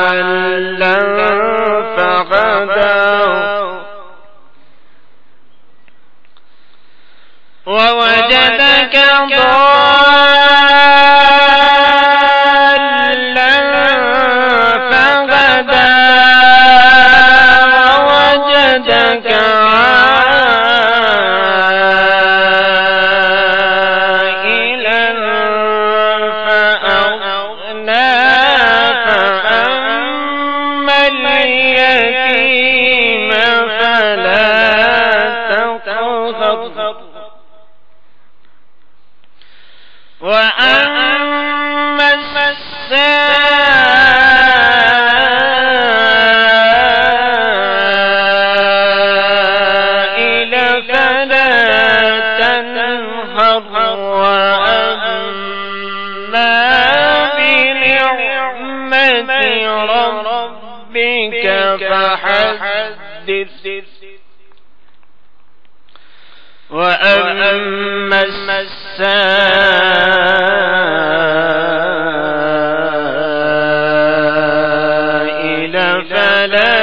ضالًا فهدى ووجدك ضالا فهدى ووجدك عائلا فأغنى فأما اليتيم فلا تقهر وأما السائل فلا تنهر وأما بنعمة ربك فحدث وأما السائل فلا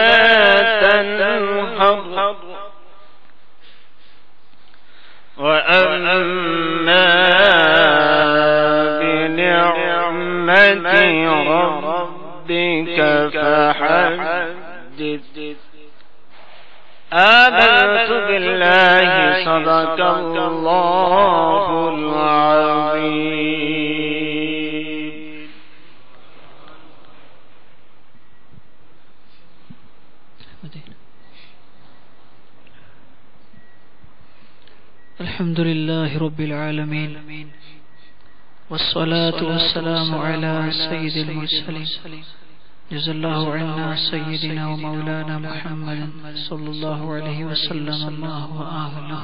تنهر وأما بنعمة ربك فحدث. آمنت بالله صدق الله العظيم. الحمد لله رب العالمين والصلاة والسلام على سيد المرسلين. جزا الله عنا سيدنا ومولانا محمد صلى الله عليه وسلم ما هو أهله.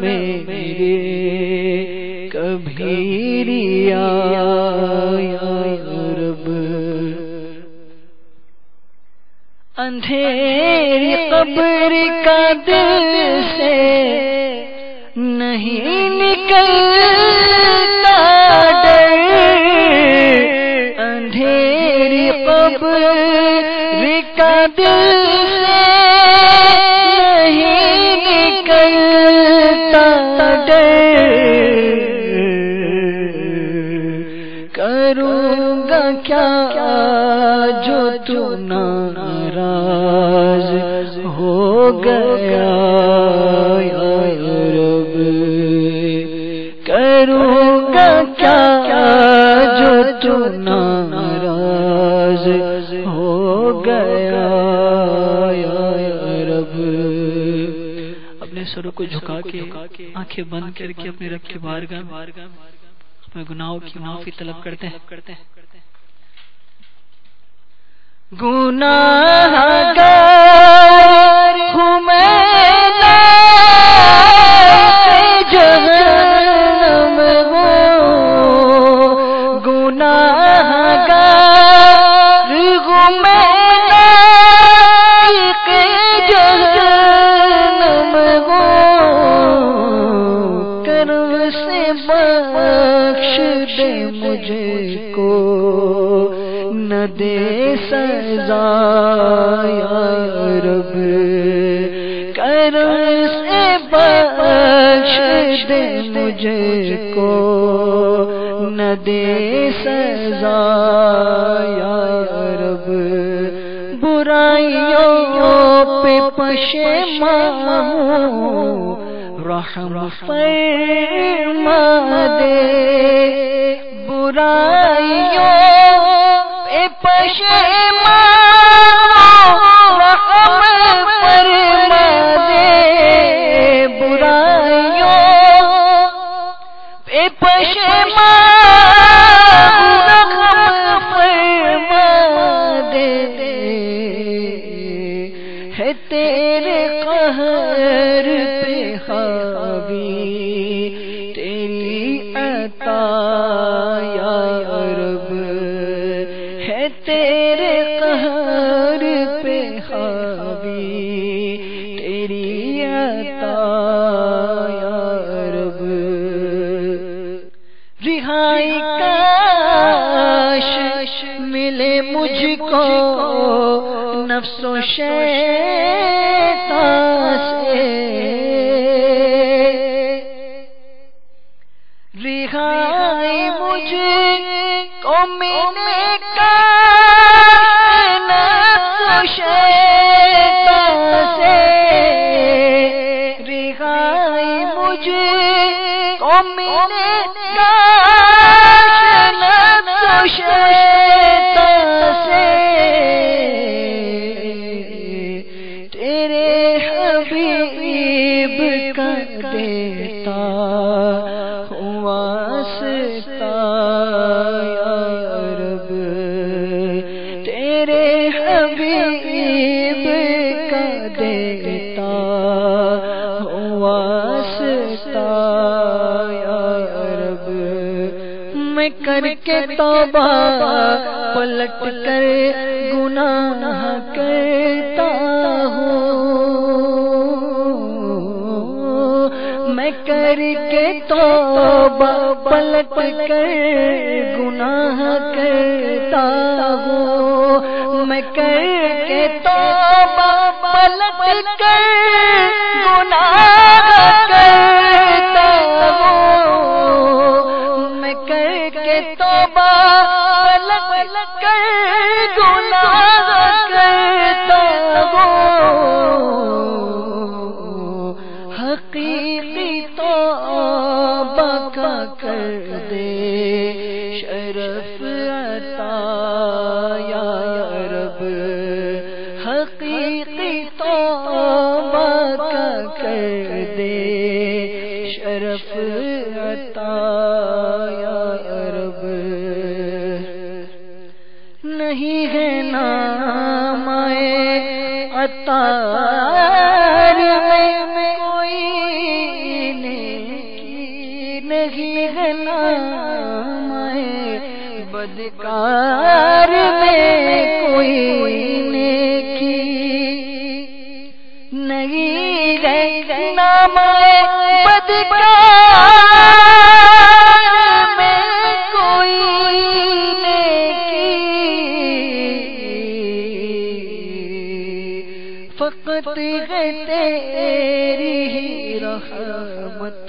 میرے کبھی ریا یا رب، اندھیری قبر کا دل سے نہیں نکلتا ڈر، اندھیری قبر کا دل سے نہیں نکلتا ڈر، کروں گا کیا جو تو ناراض ہو گیا یا رب، کروں گا کیا جو تو ناراض ہو گیا یا رب۔ اپنے سروں کو جھکا کے آنکھیں بند کر کے اپنے رب کی بارگاہ اپنے گناہوں کی معافی طلب کرتے ہیں۔ گناہگار ہوں میں جہنم ہوں، گناہگار ہوں میں جہنم ہوں، کرم سے بخش دے مجھے کو، نہ دے سزا یا رب، کرم سے بخش دے مجھے کو، نہ دے سزا یا رب، برائیوں پہ پشیمان ہوں، رحم فرما دے، برائیوں پہ پشیمان رحم فرما دے، برائیوں پہ پشیمان رحم فرما دے، ہے تیرے قہر پہ حاوی تیری عطا یا رب، ہے تیرے قہر پہ حاوی تیری عطا یا رب، رہائی کاش ملے مجھ کو نفس و شیطان سے، رہائی مجھ کو ملے کاش نفس و شیطان سے، رہائی مجھ کو ملے کاش نفس و شیطان سے، تیرے حبیب کا دیتا ہوں واسطہ یا رب، تیرے حبیب کا دیتا ہوں واسطہ یا رب، میں کر کے توبہ پلٹ کر گناہ کرتا ہوں، میں کر کے توبہ پلٹ کر گناہ کرتا ہوں، میں کر کے توبہ پلٹ کر گناہ کرتا ہوں، میں کر کے توبہ پلٹ کر گناہ کرتا ہوں، حقیقی توبہ کا کر دے شرف عطا یا رب، حقیقی توبہ کا کر دے شرف عطا یا رب، نہیں ہے نام عطار میں کوئی نہیں ہے نام بدکار میں کوئی نیکی، نہیں ہے نام بدکار میں کوئی نیکی، فقط ہے تیری ہی رحمت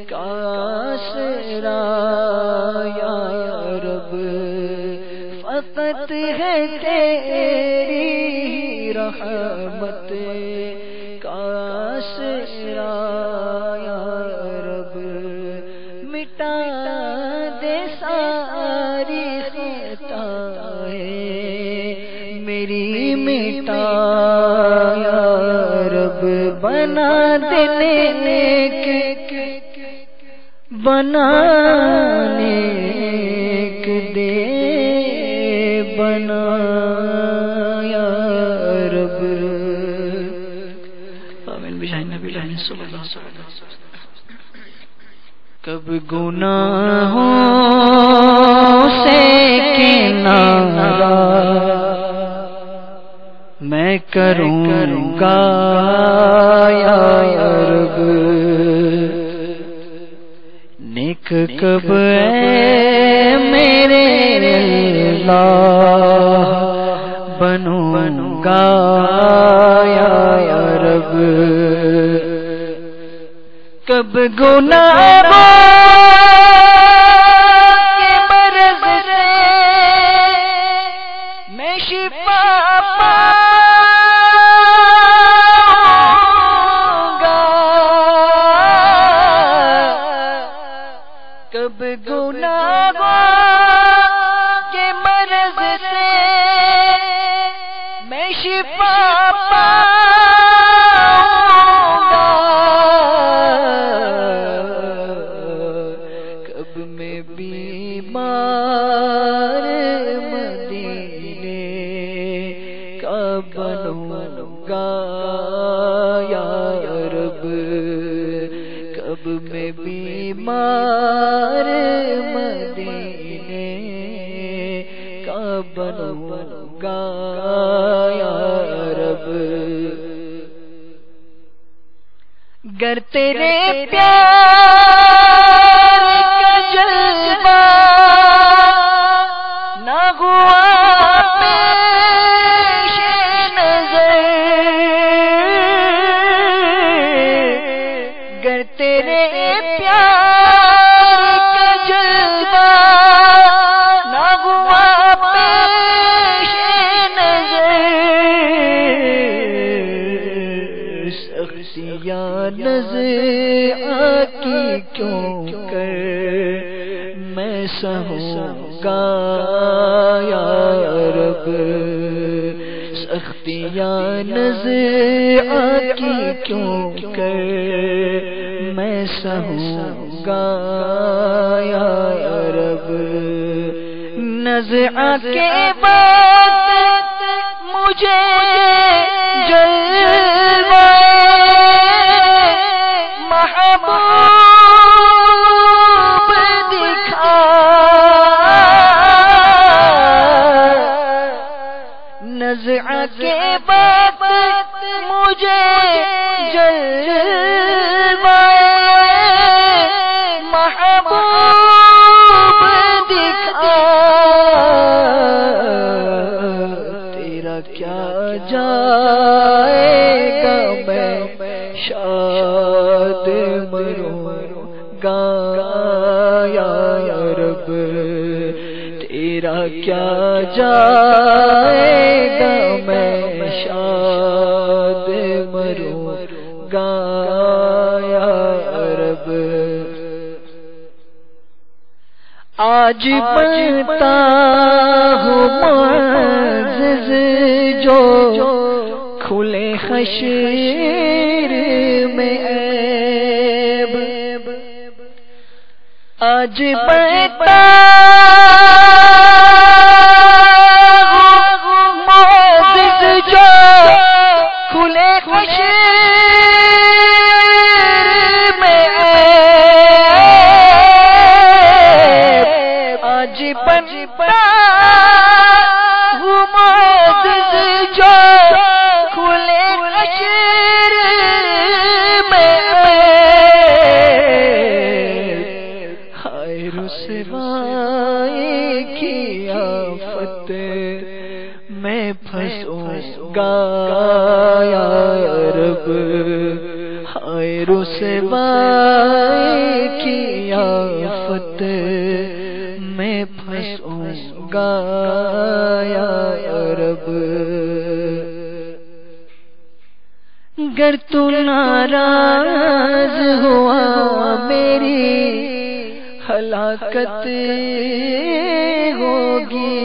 کا آسرا یا رب، فقط ہے تیری ہی رحمت کا آسرا یا رب، مٹا دے ساری خطائیں میری، مٹا یا رب، بنا دے نیک، بنا نیک دے بنا یا رب، آمین بجاہ نبی صلی اللہ علیہ وسلم۔ کب گناہوں سے کنارہ میں کروں گا یا رب، نیک کب اے میرے اللہ بنوں گا یا رب، کب گناہوں کے مرض سے میں شفا کب گناہوں کے مرض سے میں شفا پاؤں گا، کب میں بیمار مدینے کا بنوں گا یا رب، کب میں بیمار مدینے کا بنوں گا یا رب، گر تیرے پیار کا جلوہ نہ ہوا پیش نظر، گر تیرے پیار کا جلوہ نہ ہوا پیش نظر، سختیاں نظر آتی کیوں کر میں سہوں گا یا رب، سختیاں نظر آتی کیوں کر میں سہوں گا یا رب، نزع کے بعد مجھے جلوہ محبوب دکھا، نزع کے بعد مجھے جلوہ محبوب دکھا، تیرا کیا جائے گا میں شاد مروں گا یا رب، تیرا کیا جائے گا میں شاد مروں گا یا رب، آج بنتا ہوں معزز جو کھلے حشر میں عیب، آج بنتا ہوں معزز جو کھلے حشر میں عیب، بلائی کی آفت میں پھنسوں گا یا رب، گر تو ناراض ہوا میری ہلاکت ہوگی،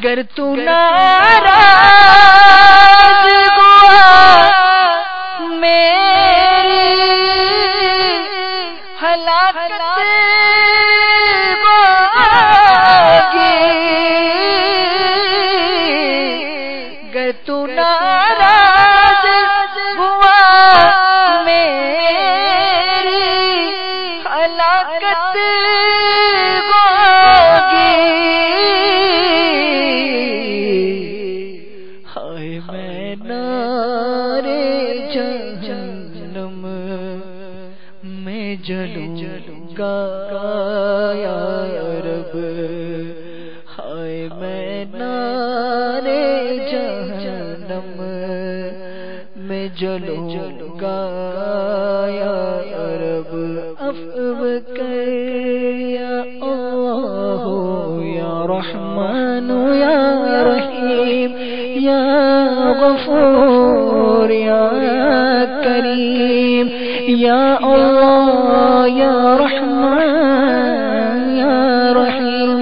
گر تو ناراض ہوا میری ہلاکت ہوگی، گر تو ناراض ہوا میری ہلاکت ہوگی، ہائے میں نارے جہنم میں جلوں گا یا رب، ہائے میں نارے جہنم میں جلوں گا یا رب، عفو کر یا اللہ یا رحمان یا رحیم یا غفور یا کریم، یا اللہ یا رحمان یا رحیم،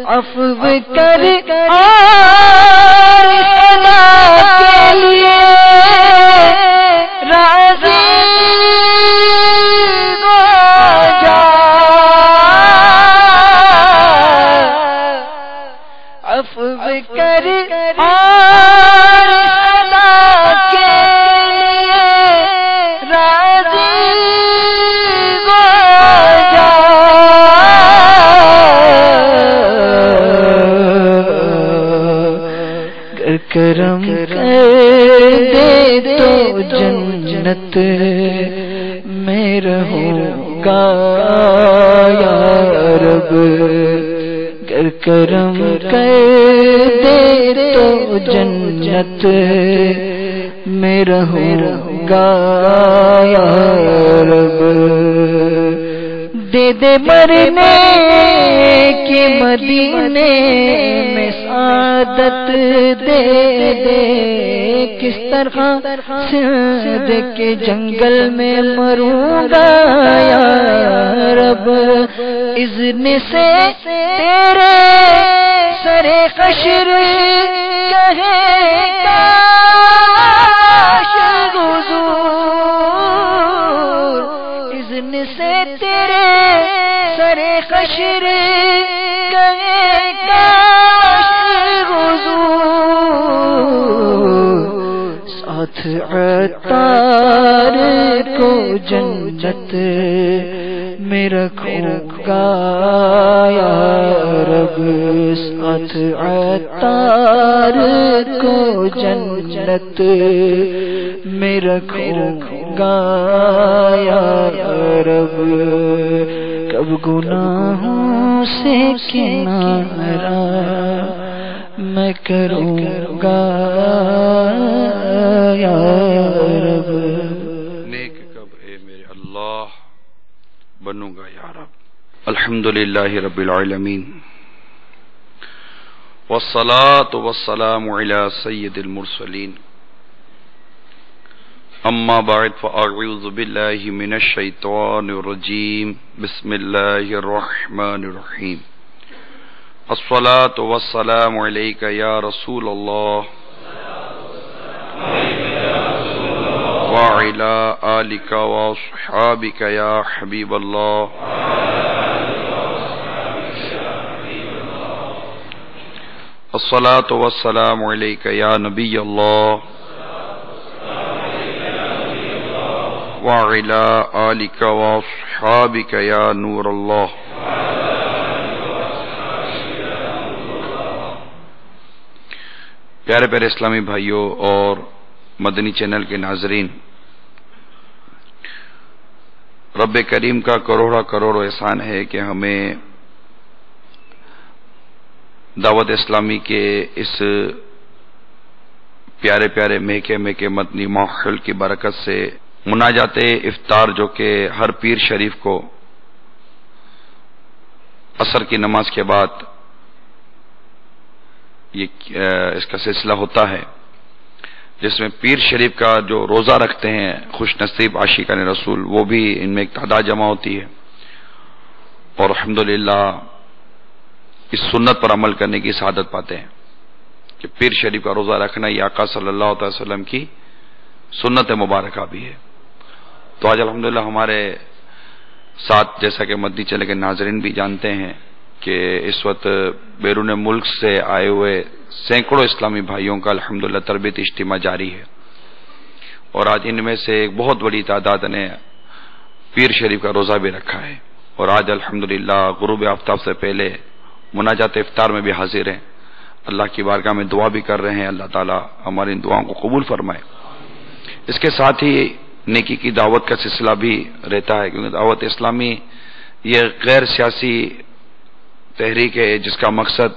عفو کر اور صدا کے لیے راضی ہو جا، عفو کر اور صدا کے لیے راضی ہو جا، کرم کر دے تو جنت میں رہوں گا یا رب، گر کرم کر دے تو جنت میں رہوں گا یا رب، دے دے مرنے کے مدینے میں سعادت، دے دے کس طرح سندھ کے جنگل میں مروں گا یا رب، اذن سے تیرے سر حشر کہے کاش حضور، اذن سے تیرے سر حشر کہے کاش حضور، ساتھ عطار کو جنت میں رکھوں گا یا رب، ساتھ عطار کو جنت میں رکھوں گا یا رب، کب گناہوں سے کنارہ میں کروں گا یا رب، نیک کب اے میرے اللہ بنوں گا یا رب۔ الحمدللہ رب العالمین، والصلاة والسلام علی سید المرسلین، اما بعد فاعوذ باللہ من الشیطان الرجیم، بسم اللہ الرحمن الرحیم، الصلاة والسلام علیک یا رسول اللہ وعلی آلک واصحابک یا حبیب اللہ، الصلاة والسلام علیک یا نبی اللہ وعلی آلک واصحابک یا نور اللہ۔ پیارے پیارے اسلامی بھائیوں اور مدنی چینل کے ناظرین، رب کریم کا کروڑوں احسان ہے کہ ہمیں دعوت اسلامی کے اس پیارے پیارے مہکے مہکے مدنی ماحول کی برکت سے مناجات افطار جو کہ ہر پیر شریف کو عصر کی نماز کے بعد اس کا سلسلہ ہوتا ہے، جس میں پیر شریف کا جو روزہ رکھتے ہیں خوش نصیب عاشقان رسول، وہ بھی ان میں ایک تعداد جمع ہوتی ہے، اور الحمدللہ اس سنت پر عمل کرنے کی سعادت پاتے ہیں کہ پیر شریف کا روزہ رکھنا یہ آقا صلی اللہ علیہ وسلم کی سنت مبارکہ بھی ہے۔ تو آج الحمدللہ ہمارے ساتھ، جیسا کہ مدنی چلے کے ناظرین بھی جانتے ہیں کہ اس وقت بیرون ملک سے آئے ہوئے سینکڑوں اسلامی بھائیوں کا الحمدللہ تربیت اجتماع جاری ہے، اور آج ان میں سے ایک بہت بڑی تعداد نے پیر شریف کا روزہ بھی رکھا ہے، اور آج الحمدللہ غروب آفتاب سے پہلے مناجات افطار میں بھی حاضر ہیں۔ اللہ کی بارگاہ میں دعا بھی کر رہے ہیں، اللہ تعالی ہماری ان دعاؤں کو قبول فرمائے۔ اس کے ساتھ ہی نیکی کی دعوت کا سلسلہ بھی رہتا ہے، کیونکہ دعوت اسلامی یہ غیر سیاسی تحریک ہے جس کا مقصد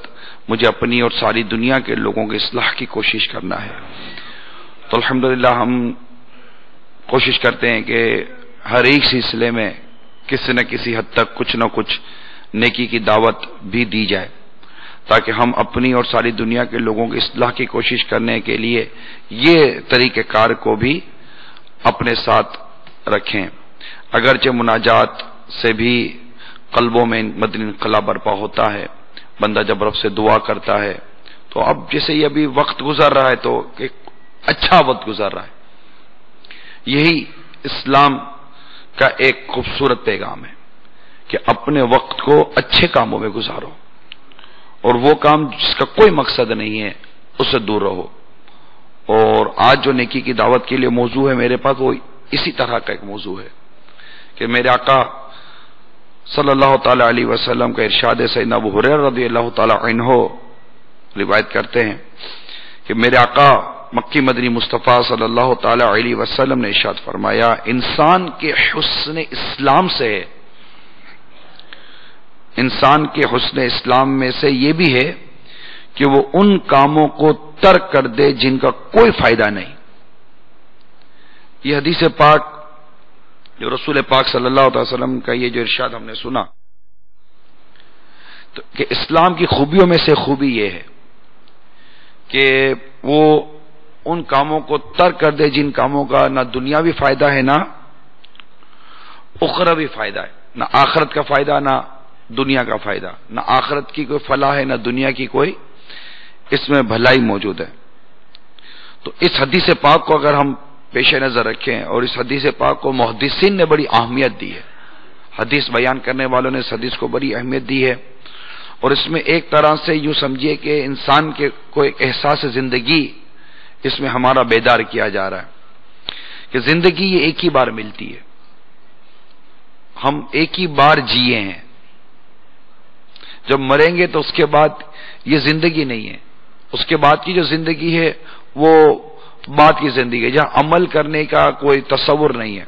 مجھے اپنی اور ساری دنیا کے لوگوں کی اصلاح کی کوشش کرنا ہے۔ تو الحمدللہ ہم کوشش کرتے ہیں کہ ہر ایک سلسلے میں کسی نہ کسی حد تک کچھ نہ کچھ نیکی کی دعوت بھی دی جائے، تاکہ ہم اپنی اور ساری دنیا کے لوگوں کی اصلاح کی کوشش کرنے کے لیے یہ طریقہ کار کو بھی اپنے ساتھ رکھیں۔ اگرچہ مناجات سے بھی قلبوں میں مدنی انقلاب برپا ہوتا ہے، بندہ جب رب سے دعا کرتا ہے تو اب جیسے یہ ابھی وقت گزر رہا ہے تو ایک اچھا وقت گزر رہا ہے۔ یہی اسلام کا ایک خوبصورت پیغام ہے کہ اپنے وقت کو اچھے کاموں میں گزارو، اور وہ کام جس کا کوئی مقصد نہیں ہے اس سے دور رہو۔ اور آج جو نیکی کی دعوت کے لیے موضوع ہے میرے پاس، وہ اسی طرح کا ایک موضوع ہے کہ میرے آقا صلی اللہ تعالی علیہ وسلم کا ارشاد ہے، سیدنا ابو ہریرہ رضی اللہ تعالی عنہ روایت کرتے ہیں کہ میرے آقا مکی مدنی مصطفیٰ صلی اللہ تعالی علیہ وسلم نے ارشاد فرمایا، انسان کے حسن اسلام سے، انسان کے حسن اسلام میں سے یہ بھی ہے کہ وہ ان کاموں کو ترک کر دے جن کا کوئی فائدہ نہیں۔ یہ حدیث پاک جو رسول پاک صلی اللہ علیہ وسلم کا یہ جو ارشاد ہم نے سنا، تو کہ اسلام کی خوبیوں میں سے خوبی یہ ہے کہ وہ ان کاموں کو ترک کر دے جن کاموں کا نہ دنیاوی فائدہ ہے نہ اخروی فائدہ ہے، نہ آخرت کا فائدہ نہ دنیا کا فائدہ، نہ آخرت کی کوئی فلاح ہے نہ دنیا کی کوئی اس میں بھلائی موجود ہے۔ تو اس حدیث پاک کو اگر ہم پیش نظر رکھیں، اور اس حدیث پاک کو محدثین نے بڑی اہمیت دی ہے، حدیث بیان کرنے والوں نے اس حدیث کو بڑی اہمیت دی ہے، اور اس میں ایک طرح سے یوں سمجھیے کہ انسان کے کو ایک احساس زندگی اس میں ہمارا بیدار کیا جا رہا ہے کہ زندگی یہ ایک ہی بار ملتی ہے، ہم ایک ہی بار جیے ہیں، جب مریں گے تو اس کے بعد یہ زندگی نہیں ہے، اس کے بعد کی جو زندگی ہے وہ بعد کی زندگی ہے، جہاں عمل کرنے کا کوئی تصور نہیں ہے،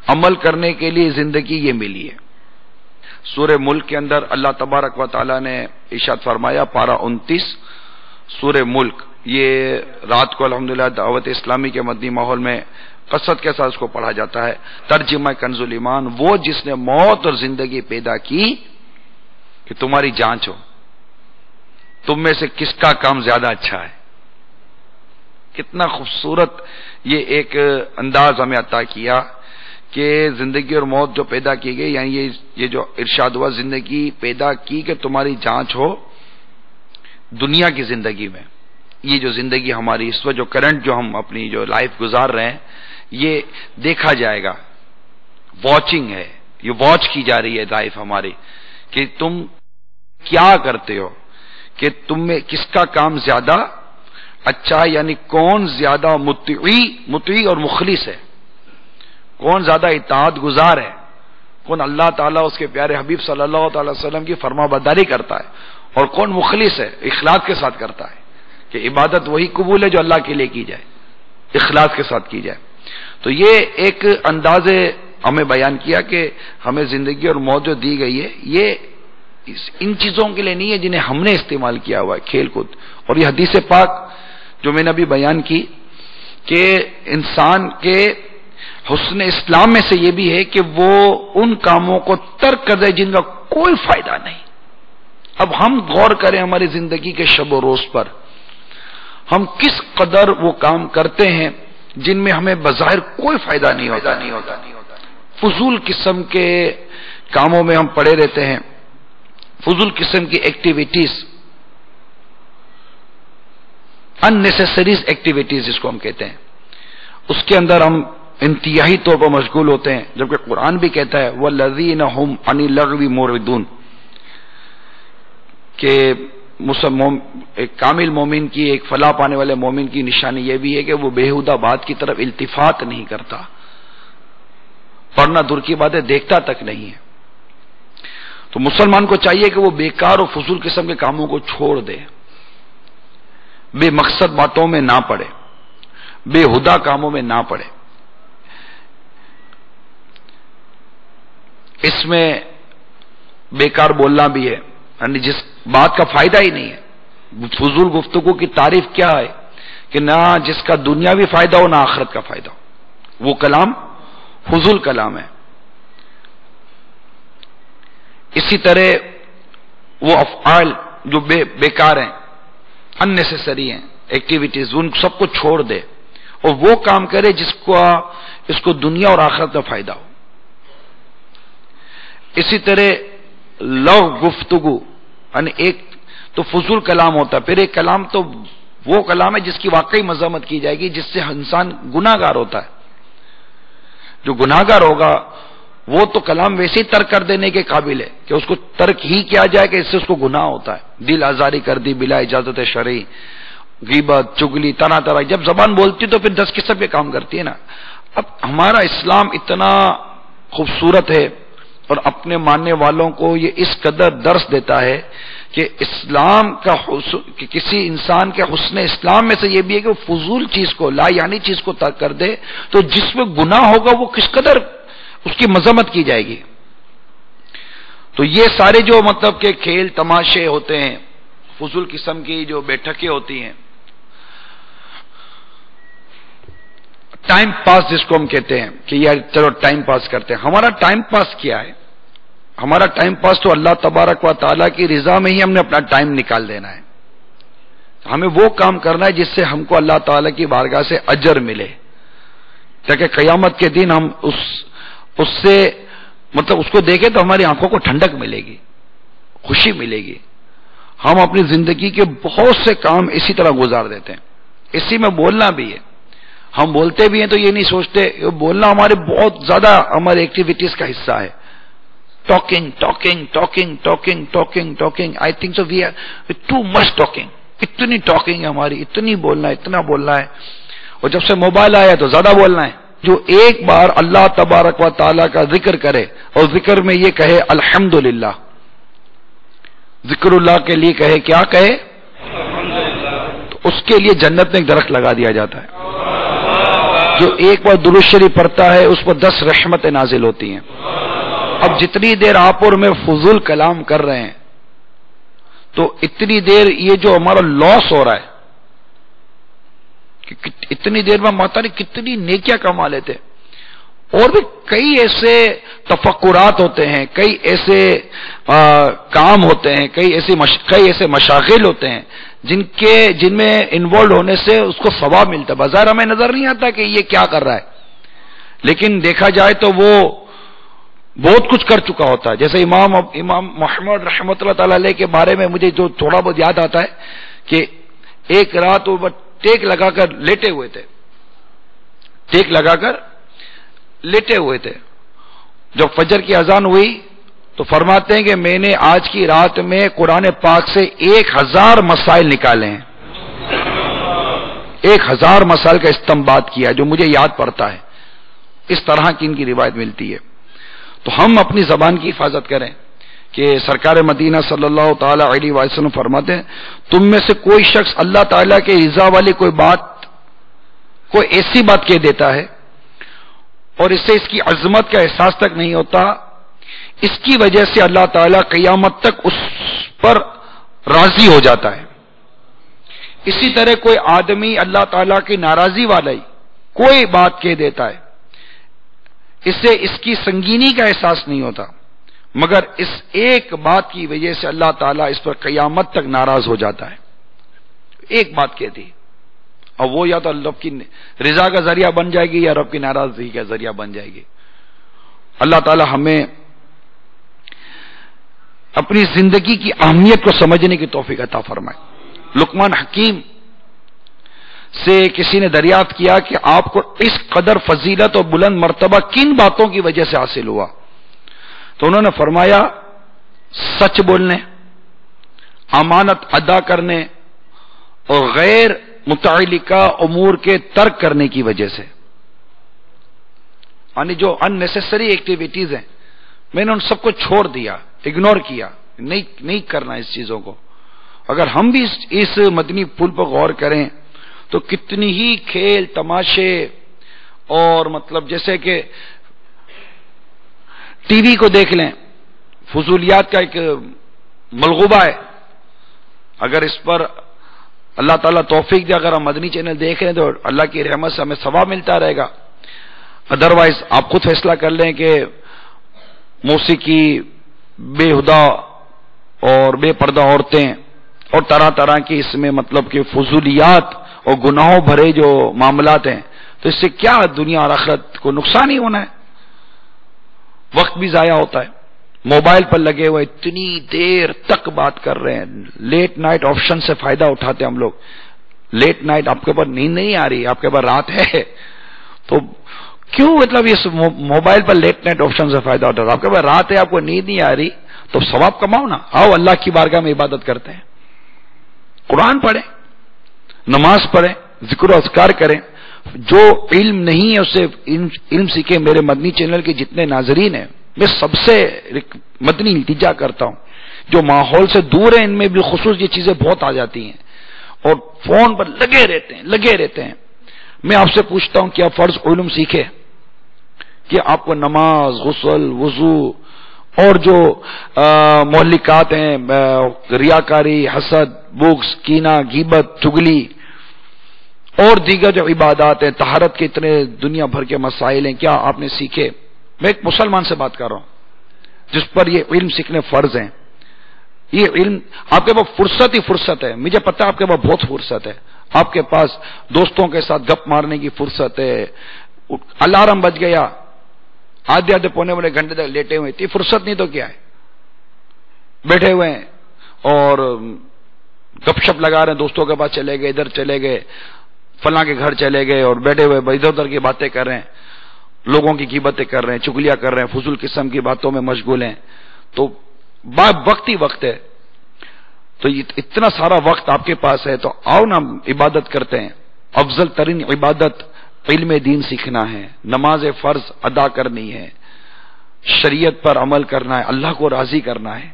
عمل کرنے کے لیے زندگی یہ ملی ہے۔ سورہ ملک کے اندر اللہ تبارک و تعالی نے ارشاد فرمایا، پارہ 29 سورہ ملک، یہ رات کو الحمدللہ دعوت اسلامی کے مدنی ماحول میں کثرت کے ساتھ اس کو پڑھا جاتا ہے۔ ترجمہ کنز الایمان، وہ جس نے موت اور زندگی پیدا کی کہ تمہاری جانچ ہو، تم میں سے کس کا کام زیادہ اچھا ہے۔ کتنا خوبصورت یہ ایک انداز ہمیں عطا کیا کہ زندگی اور موت جو پیدا کی گئی، یعنی یہ جو ارشاد ہوا، زندگی پیدا کی کہ تمہاری جانچ ہو دنیا کی زندگی میں۔ یہ جو زندگی ہماری اس وقت جو کرنٹ جو ہم اپنی جو لائف گزار رہے ہیں، یہ دیکھا جائے گا، واچنگ ہے، یہ واچ کی جا رہی ہے لائف ہماری کہ تم کیا کرتے ہو، کہ تم میں کس کا کام زیادہ اچھا ہے، یعنی کون زیادہ مطیع اور مخلص ہے، کون زیادہ اطاعت گزار ہے، کون اللہ تعالیٰ اس کے پیارے حبیب صلی اللہ تعالی وسلم کی فرما برداری کرتا ہے، اور کون مخلص ہے، اخلاص کے ساتھ کرتا ہے کہ عبادت وہی قبول ہے جو اللہ کے لیے کی جائے، اخلاص کے ساتھ کی جائے۔ تو یہ ایک انداز ہمیں بیان کیا کہ ہمیں زندگی اور موت جو دی گئی ہے، یہ ان چیزوں کے لیے نہیں ہے جنہیں ہم نے استعمال کیا ہوا ہے، کھیل کود۔ اور یہ حدیث پاک جو میں نے ابھی بیان کی کہ انسان کے حسن اسلام میں سے یہ بھی ہے کہ وہ ان کاموں کو ترک کر دے جن کا کوئی فائدہ نہیں. اب ہم غور کریں ہماری زندگی کے شب و روز پر، ہم کس قدر وہ کام کرتے ہیں جن میں ہمیں بظاہر کوئی فائدہ نہیں ہوتا. فضول قسم کے کاموں میں ہم پڑے رہتے ہیں، فضول قسم کی ایکٹیویٹیز، اننیسیسریز ایکٹیویٹیز جس کو ہم کہتے ہیں، اس کے اندر ہم انتہائی طور پر مشغول ہوتے ہیں. جبکہ قرآن بھی کہتا ہے وَالَّذِينَ هُمْ عَنِ اللَّغْوِ مُعْرِضُونَ کہ ایک کامل مومن کی، ایک فلاح پانے والے مومن کی نشانی یہ بھی ہے کہ وہ بےہودہ بات کی طرف التفات نہیں کرتا، پڑھنا دور کی بات ہے دیکھتا تک نہیں ہے. تو مسلمان کو چاہیے کہ وہ بیکار اور فضول قسم کے کاموں کو چھوڑ دے، بے مقصد باتوں میں نہ پڑے، بے ہدا کاموں میں نہ پڑے. اس میں بیکار بولنا بھی ہے، یعنی جس بات کا فائدہ ہی نہیں ہے. فضول گفتگو کی تعریف کیا ہے کہ نہ جس کا دنیاوی فائدہ ہو نہ آخرت کا فائدہ ہو، وہ کلام فضول کلام ہے. اسی طرح وہ افعال جو بیکار ہیں، اننیسیسری ہیں ایکٹیویٹیز، ان سب کو چھوڑ دے اور وہ کام کرے جس کو دنیا اور آخرت کا فائدہ ہو. اسی طرح لو گفتگو، یعنی ایک تو فضول کلام ہوتا ہے، پھر ایک کلام تو وہ کلام ہے جس کی واقعی مذمت کی جائے گی، جس سے انسان گناہ گار ہوتا ہے. جو گناہ گار ہوگا وہ تو کلام ویسے ہی ترک کر دینے کے قابل ہے کہ اس کو ترک ہی کیا جائے کہ اس سے اس کو گناہ ہوتا ہے. دل آزاری کر دی بلا اجازت شرعی، غیبت، چگلی، طرح طرح. جب زبان بولتی تو پھر 10 قسم کے کام کرتی ہے نا. اب ہمارا اسلام اتنا خوبصورت ہے اور اپنے ماننے والوں کو یہ اس قدر درس دیتا ہے کہ اسلام کا کہ کسی انسان کے حسن اسلام میں سے یہ بھی ہے کہ وہ فضول چیز کو، لا یعنی چیز کو ترک کر دے تو جس میں گناہ ہوگا وہ کس قدر اس کی مذمت کی جائے گی. تو یہ سارے جو مطلب کہ کھیل تماشے ہوتے ہیں، فضول قسم کی جو بیٹھکیں ہوتی ہیں، ٹائم پاس جس کو ہم کہتے ہیں کہ یار چلو ٹائم پاس کرتے ہیں. ہمارا ٹائم پاس کیا ہے؟ ہمارا ٹائم پاس تو اللہ تبارک و تعالیٰ کی رضا میں ہی ہم نے اپنا ٹائم نکال دینا ہے. ہمیں وہ کام کرنا ہے جس سے ہم کو اللہ تعالیٰ کی بارگاہ سے اجر ملے، تاکہ قیامت کے دن ہم اس سے مطلب اس کو دیکھیں تو ہماری آنکھوں کو ٹھنڈک ملے گی، خوشی ملے گی. ہم اپنی زندگی کے بہت سے کام اسی طرح گزار دیتے ہیں. اسی میں بولنا بھی ہے. ہم بولتے بھی ہیں تو یہ نہیں سوچتے، بولنا ہمارے بہت زیادہ ہماری ایکٹیویٹیز کا حصہ ہے. Talking talking talking talking talking talking I think so we are too much talking. اتنی ٹاکنگ ہے ہماری، اتنی بولنا ہے، اتنا بولنا ہے. اور جب سے موبائل آیا تو زیادہ بولنا ہے. جو ایک بار اللہ تبارک و تعالیٰ کا ذکر کرے اور ذکر میں یہ کہے الحمدللہ، ذکر اللہ کے لیے کہے، کیا کہے؟ تو اس کے لیے جنت میں ایک درخت لگا دیا جاتا ہے. جو ایک بار درود شریف پڑھتا ہے اس پر 10 رحمتیں نازل ہوتی ہیں. اب جتنی دیر آپ اور میں فضول کلام کر رہے ہیں تو اتنی دیر یہ جو ہمارا لاس ہو رہا ہے کہ اتنی دیر میں ماتا نے کتنی نیکیاں کما لیتے. اور بھی کئی ایسے تفکرات ہوتے ہیں، کئی ایسے کام ہوتے ہیں، کئی ایسے مشاغل ہوتے ہیں جن میں انوالو ہونے سے اس کو ثواب ملتا ہے. بظاہر ہمیں نظر نہیں آتا کہ یہ کیا کر رہا ہے، لیکن دیکھا جائے تو وہ بہت کچھ کر چکا ہوتا ہے. جیسے امام محمد رحمۃ اللہ تعالی علیہ کے بارے میں مجھے جو تھوڑا بہت یاد آتا ہے کہ ایک رات وہ ٹیک لگا کر لیٹے ہوئے تھے، ٹیک لگا کر لیٹے ہوئے تھے. جب فجر کی اذان ہوئی تو فرماتے ہیں کہ میں نے آج کی رات میں قرآن پاک سے 1000 مسائل نکالے ہیں، 1000 مسائل کا استنباط کیا جو مجھے یاد پڑتا ہے. اس طرح کی ان کی روایت ملتی ہے. تو ہم اپنی زبان کی حفاظت کریں کہ سرکار مدینہ صلی اللہ تعالی علیہ وسلم فرماتے ہیں تم میں سے کوئی شخص اللہ تعالیٰ کے رضا والی کوئی ایسی بات کہہ دیتا ہے اور اس سے اس کی عظمت کا احساس تک نہیں ہوتا، اس کی وجہ سے اللہ تعالیٰ قیامت تک اس پر راضی ہو جاتا ہے. اسی طرح کوئی آدمی اللہ تعالیٰ کی ناراضی والا ہی کوئی بات کہہ دیتا ہے، اس سے اس کی سنگینی کا احساس نہیں ہوتا، مگر اس ایک بات کی وجہ سے اللہ تعالیٰ اس پر قیامت تک ناراض ہو جاتا ہے. ایک بات کہتی اور وہ یا تو رب کی رضا کا ذریعہ بن جائے گی یا رب کی ناراضگی کا ذریعہ بن جائے گی. اللہ تعالیٰ ہمیں اپنی زندگی کی اہمیت کو سمجھنے کی توفیق عطا فرمائے. لقمان حکیم سے کسی نے دریافت کیا کہ آپ کو اس قدر فضیلت اور بلند مرتبہ کن باتوں کی وجہ سے حاصل ہوا؟ تو انہوں نے فرمایا سچ بولنے، امانت ادا کرنے اور غیر متعلقہ امور کے ترک کرنے کی وجہ سے. یعنی جو ان نیسیسری ایکٹیویٹیز ہیں میں نے ان سب کو چھوڑ دیا، اگنور کیا، نہیں کرنا اس چیزوں کو. اگر ہم بھی اس مدنی پھول پر غور کریں تو کتنی ہی کھیل تماشے اور مطلب جیسے کہ ٹی وی کو دیکھ لیں، فضولیات کا ایک ملغوبہ ہے. اگر اس پر اللہ تعالیٰ توفیق دے، اگر ہم مدنی چینل دیکھ رہے ہیں تو اللہ کی رحمت سے ہمیں ثواب ملتا رہے گا. ادروائز آپ خود فیصلہ کر لیں کہ موسیقی، بےہدہ اور بے پردہ عورتیں اور طرح طرح کی اس میں مطلب کہ فضولیات اور گناہوں بھرے جو معاملات ہیں، تو اس سے کیا دنیا اور آخرت کو نقصان ہی ہونا ہے. وقت بھی ضائع ہوتا ہے، موبائل پر لگے ہوئے اتنی دیر تک بات کر رہے ہیں. لیٹ نائٹ آپشن سے فائدہ اٹھاتے ہیں ہم لوگ. لیٹ نائٹ آپ کے پاس نیند نہیں آ رہی، آپ کے پاس رات ہے، تو کیوں مطلب اس موبائل پر لیٹ نائٹ آپشن سے فائدہ اٹھاتے؟ آپ کے پاس رات ہے، آپ کو نیند نہیں آ رہی، تو ثواب کماؤ نا. آؤ اللہ کی بارگاہ میں عبادت کرتے ہیں، قرآن پڑھیں، نماز پڑھیں، ذکر و اذکار کریں. جو علم نہیں ہے اسے علم سیکھیں. میرے مدنی چینل کے جتنے ناظرین ہیں میں سب سے مدنی التجا کرتا ہوں، جو ماحول سے دور ہیں ان میں بالخصوص یہ چیزیں بہت آ جاتی ہیں اور فون پر لگے رہتے ہیں. میں آپ سے پوچھتا ہوں کہ آپ فرض علوم سیکھیں کہ آپ کو نماز، غسل، وضو اور جو مہلکات ہیں، ریاکاری، حسد، بغض، کینہ، غیبت، چغلی اور دیگر جو عبادات ہیں، طہارت کے اتنے دنیا بھر کے مسائل ہیں، کیا آپ نے سیکھے؟ میں ایک مسلمان سے بات کر رہا ہوں جس پر یہ علم سیکھنے فرض ہیں. یہ علم آپ کے پاس فرصت ہی فرصت ہے. مجھے پتا آپ کے پاس بہت فرصت ہے. آپ کے پاس دوستوں کے ساتھ گپ مارنے کی فرصت ہے. الارم بج گیا، آدھے پونے والے گھنٹے تک لیٹے ہوئے، اتنی فرصت نہیں تو کیا ہے، بیٹھے ہوئے ہیں اور گپ شپ لگا رہے ہیں. دوستوں کے پاس چلے گئے، ادھر چلے گئے، فلاں کے گھر چلے گئے اور بیٹھے ہوئے ادھر ادھر کی باتیں کر رہے ہیں، لوگوں کی غیبتیں کر رہے ہیں، چغلیاں کر رہے ہیں، فضول قسم کی باتوں میں مشغول ہیں. تو وقت ہی وقت ہے. تو اتنا سارا وقت آپ کے پاس ہے تو آؤ نا عبادت کرتے ہیں. افضل ترین عبادت علم دین سیکھنا ہے، نماز فرض ادا کرنی ہے، شریعت پر عمل کرنا ہے، اللہ کو راضی کرنا ہے،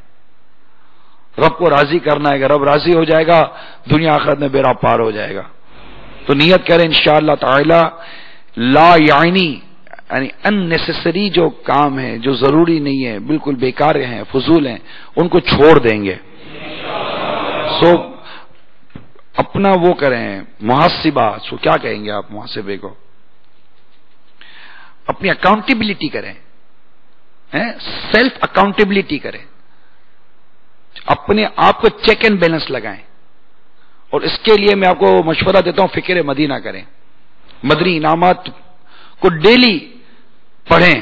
رب کو راضی کرنا ہے. اگر رب راضی ہو جائے گا دنیا آخرت میں بیڑا پار ہو جائے گا. تو نیت کریں انشاءاللہ تعالی لا یعنی ان نیسیسری جو کام ہے، جو ضروری نہیں ہے، بالکل بیکار ہیں، فضول ہیں، ان کو چھوڑ دیں گے. سو اپنا وہ کریں محاسبہ. سو کیا کہیں گے آپ محاسبے کو؟ اپنی اکاؤنٹیبلٹی کریں، سیلف اکاؤنٹیبلٹی کریں، اپنے آپ کو چیک اینڈ بیلنس لگائیں. اور اس کے لیے میں آپ کو مشورہ دیتا ہوں فکر مدینہ کریں. مدنی انعامات کو ڈیلی پڑھیں،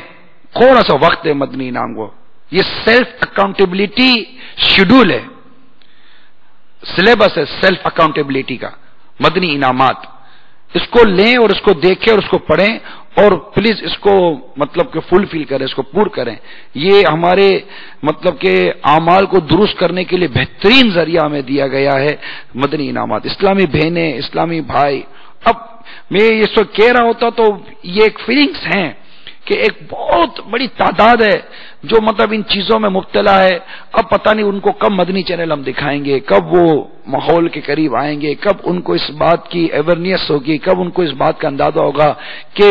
تھوڑا سا وقت ہے مدنی انعام کو. یہ سیلف اکاؤنٹیبلٹی شیڈول ہے، سلیبس ہے سیلف اکاؤنٹیبلٹی کا. مدنی انعامات اس کو لیں اور اس کو دیکھیں اور اس کو پڑھیں اور پلیز اس کو مطلب کہ فل کریں، اس کو پور کریں. یہ ہمارے مطلب کہ اعمال کو درست کرنے کے لیے بہترین ذریعہ ہمیں دیا گیا ہے مدنی انعامات. اسلامی بہنیں، اسلامی بھائی، اب میں یہ سب کہہ رہا ہوتا تو یہ ایک فیلنگز ہیں کہ ایک بہت بڑی تعداد ہے جو مطلب ان چیزوں میں مبتلا ہے، اب پتہ نہیں ان کو کب مدنی چینل ہم دکھائیں گے، کب وہ ماحول کے قریب آئیں گے، کب ان کو اس بات کی اویئرنیس ہوگی، کب ان کو اس بات کا اندازہ ہوگا کہ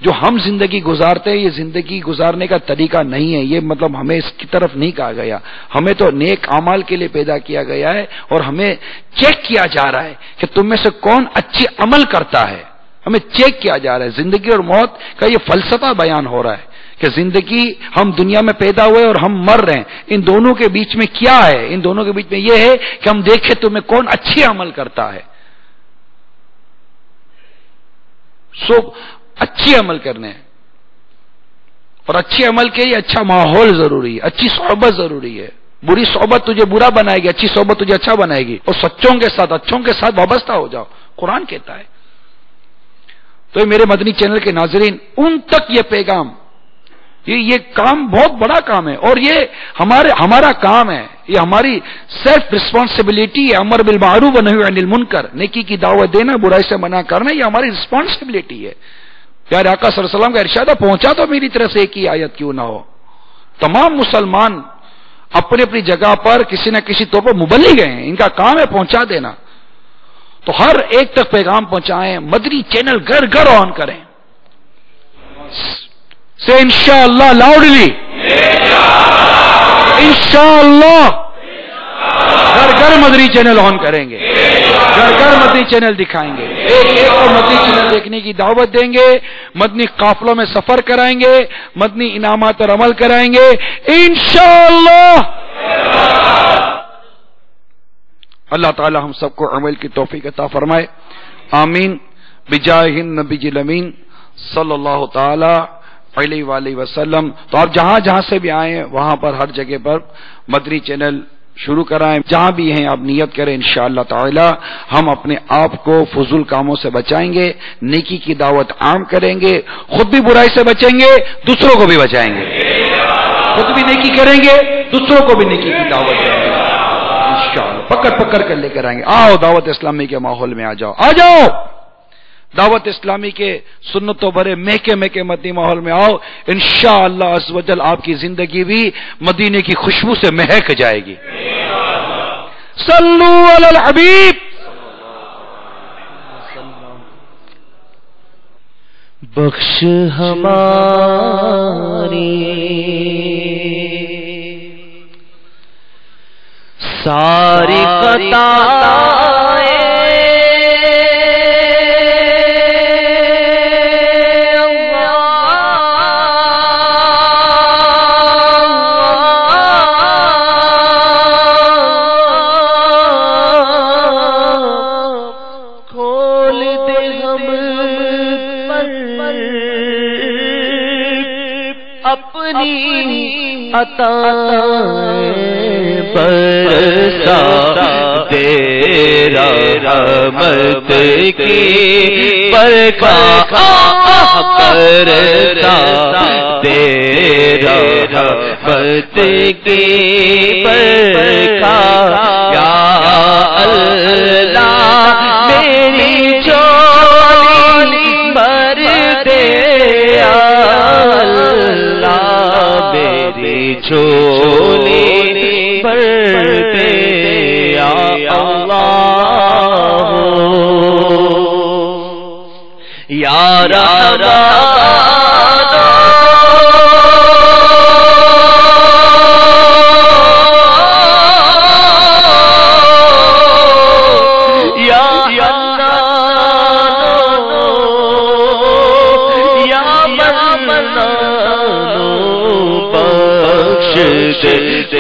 جو ہم زندگی گزارتے ہیں یہ زندگی گزارنے کا طریقہ نہیں ہے، یہ مطلب ہمیں اس کی طرف نہیں کہا گیا، ہمیں تو نیک اعمال کے لیے پیدا کیا گیا ہے اور ہمیں چیک کیا جا رہا ہے کہ تم میں سے کون اچھے عمل کرتا ہے، ہمیں چیک کیا جا رہا ہے۔ زندگی اور موت کا یہ فلسفہ بیان ہو رہا ہے کہ زندگی، ہم دنیا میں پیدا ہوئے اور ہم مر رہے ہیں، ان دونوں کے بیچ میں کیا ہے؟ ان دونوں کے بیچ میں یہ ہے کہ ہم دیکھیں تمہیں کون اچھے عمل کرتا ہے۔ اچھے عمل کرنے ہیں، اور اچھے عمل کے لیے اچھا ماحول ضروری ہے، اچھی صحبت ضروری ہے۔ بری صحبت تجھے برا بنائے گی، اچھی صحبت تجھے اچھا بنائے گی، اور سچوں کے ساتھ، اچھوں کے ساتھ وابستہ ہو جاؤ، قرآن کہتا ہے۔ تو یہ میرے مدنی چینل کے ناظرین، ان تک یہ پیغام، یہ کام بہت بڑا کام ہے، اور یہ ہمارا کام ہے، یہ ہماری سیلف ریسپانسبلٹی ہے۔ امر بالمعروف و نہی عن المنکر، نیکی کی دعوت دینا، برائی سے منع کرنا، یہ ہماری ریسپانسبلٹی ہے۔ پیارے آقا صلی اللہ علیہ وسلم کا ارشاد ہے، پہنچا تو میری طرف سے ایک ہی آیت کیوں نہ ہو۔ تمام مسلمان اپنی اپنی جگہ پر کسی نہ کسی طور پر مبلغ ہیں، ان کا کام ہے پہنچا دینا، تو ہر ایک تک پیغام پہنچائیں، مدنی چینل گھر گھر آن کریں۔ سے انشاءاللہ لاؤڈلی، انشاءاللہ گھر گھر مدنی چینل آن کریں گے، گھر گھر مدنی چینل دکھائیں گے، ایک ایک کو مدنی چینل دیکھنے کی دعوت دیں گے، مدنی قافلوں میں سفر کرائیں گے، مدنی انعامات پر عمل کرائیں گے انشاءاللہ۔ اللہ تعالی ہم سب کو عمل کی توفیق عطا فرمائے، آمین، بجاہ النبی الامین صلی اللہ تعالی علیہ وآلہ وسلم۔ تو آپ جہاں جہاں سے بھی آئیں وہاں پر ہر جگہ پر مدنی چینل شروع کرائیں، جہاں بھی ہیں آپ نیت کریں انشاءاللہ تعالی ہم اپنے آپ کو فضول کاموں سے بچائیں گے، نیکی کی دعوت عام کریں گے، خود بھی برائی سے بچیں گے، دوسروں کو بھی بچائیں گے، خود بھی نیکی کریں گے، دوسروں کو بھی نیکی کی دعوت دیں گے انشاءاللہ، پکڑ پکڑ کر لے کر آئیں گے۔ آؤ دعوت اسلامی کے ماحول میں آ جاؤ، آ جاؤ دعوت اسلامی کے سنتوں بھرے مہکے مہکے مدنی ماحول میں آؤ، انشاءاللہ عز و جل آپ کی زندگی بھی مدینے کی خوشبو سے مہک جائے گی۔ صلو علی الحبیب۔ بخش ہماری ساری خطائیں، عطائیں برسا دے رحمت کی برکھا، برسا دے رحمت کی برکھا، یا اللہ میری چولی بھر دے، یا اللہ میری چولی بھر دے، یا اللہ یا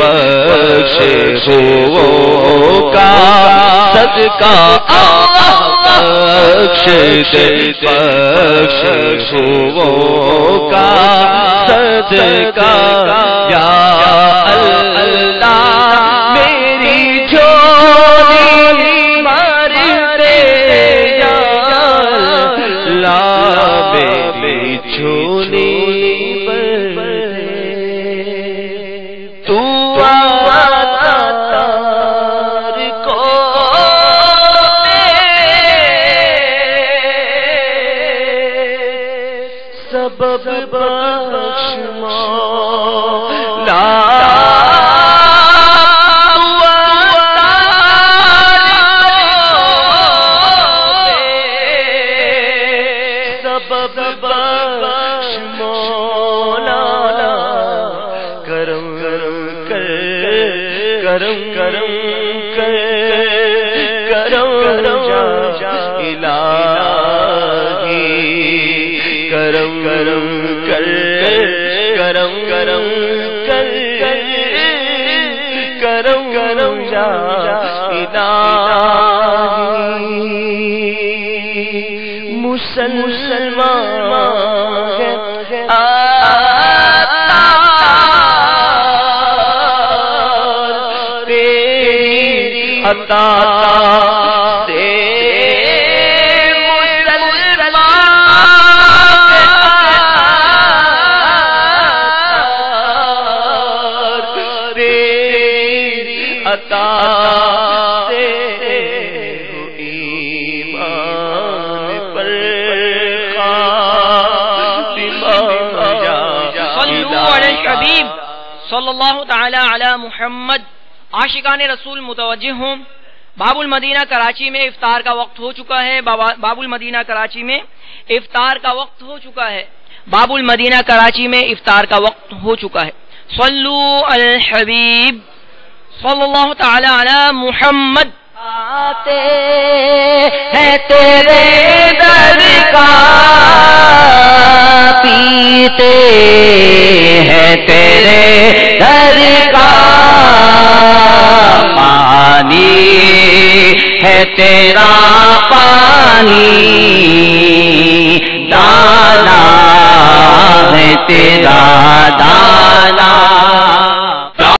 بخش ہو کا صدقہ، بخش ہو کا صدقہ، یا اللہ میری جھولی بھر دے، یا اللہ میری جھولی صلی اللہ تعالی علی محمد. عاشقان رسول متوجہ ہوں. باب المدینہ کراچی میں افطار کا وقت ہو چکا ہے. باب المدینہ کراچی میں افطار کا وقت ہو چکا ہے. باب المدینہ کراچی میں افطار کا وقت ہو چکا ہے. صلو علی الحبیب صلی اللہ تعالی علی محمد. آتے ہیں تیرے در کا پیتے ہیں تیرے در کا پانی ہے تیرا پانی